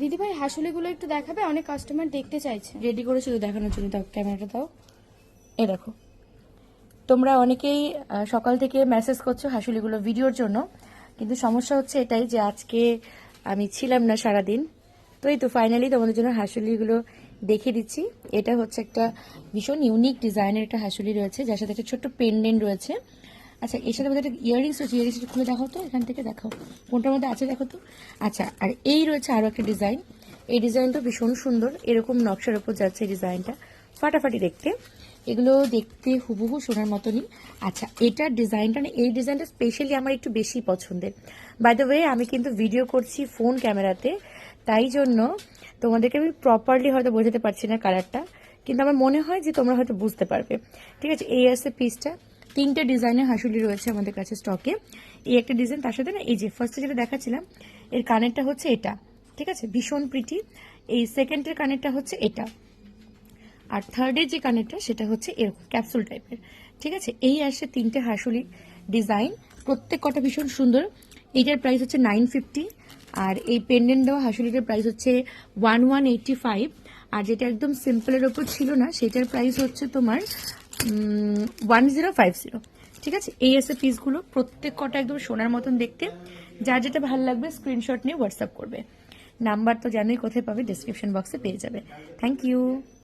দিদিভাই হাসুলিগুলো একটু দেখাবে, অনেক কাস্টমার দেখতে চাইছে। রেডি করে শুধু দেখানোর জন্য। দাও ক্যামেরাটা দাও। এ দেখো, তোমরা অনেকেই সকাল থেকে মেসেজ করছো হাসুলিগুলো ভিডিওর জন্য, কিন্তু সমস্যা হচ্ছে এটাই যে আজকে আমি ছিলাম না সারাদিন। তো এই তো ফাইনালি তোমাদের জন্য হাসুলিগুলো দেখিয়ে দিচ্ছি। এটা হচ্ছে একটা ভীষণ ইউনিক ডিজাইনের একটা হাসুলি রয়েছে, যার সাথে একটা ছোট্ট পেন্ডেন্ট রয়েছে। আচ্ছা, এর সাথে একটা ইয়াররিংস রয়েছে। ইয়াররিংসটা খুলে দেখাও তো, এখান থেকে দেখাও কোনটার মধ্যে আছে দেখো তো। আচ্ছা, আর এই রয়েছে আরও একটা ডিজাইন। এই ডিজাইনটা ভীষণ সুন্দর, এরকম নকশার উপর যাচ্ছে এই ডিজাইনটা, ফাটাফাটি দেখতে। এগুলো দেখতে হুবহু সোনার মতনই। আচ্ছা, এটার ডিজাইনটা না, এই ডিজাইনটা স্পেশালি আমার একটু বেশি পছন্দের। বাই দ্য ওয়ে, আমি কিন্তু ভিডিও করছি ফোন ক্যামেরাতে, তাই জন্য তোমাদেরকে আমি প্রপারলি হয়তো বোঝাতে পারছি না কালারটা, কিন্তু আমার মনে হয় যে তোমরা হয়তো বুঝতে পারবে। ঠিক আছে, এই আছে পিসটা। 3টে ডিজাইনের হাসুলি রয়েছে আমাদের কাছে স্টকে। এই একটা ডিজাইন, তার সাথে না এই যে ফার্স্টে যেটা দেখাচ্ছিলাম, এর কানেরটা হচ্ছে এটা। ঠিক আছে, ভীষণ প্রিটি। এই সেকেন্ডের কানেরটা হচ্ছে এটা, আর থার্ডের যে কানেরটা সেটা হচ্ছে এরকম ক্যাপসুল টাইপের। ঠিক আছে, এই আসে 3টে হাসুলি ডিজাইন, প্রত্যেক কটা ভীষণ সুন্দর। এইটার প্রাইস হচ্ছে 950, আর এই পেন্ডেন্ট দেওয়া হাসুলিটার প্রাইস হচ্ছে 1185। আর যেটা একদম সিম্পলের ওপর ছিল না, সেটার প্রাইস হচ্ছে তোমার 1050। ঠিক আছে, এই এসে পিসগুলো প্রত্যেক কটা একদম সোনার মতন দেখতে। যার যেটা ভালো লাগবে স্ক্রিনশট নিয়ে হোয়াটসঅ্যাপ করবে। নাম্বার তো জানোই কোথায় পাবে, ডিসক্রিপশন বক্সে পেয়ে যাবে। Thank you.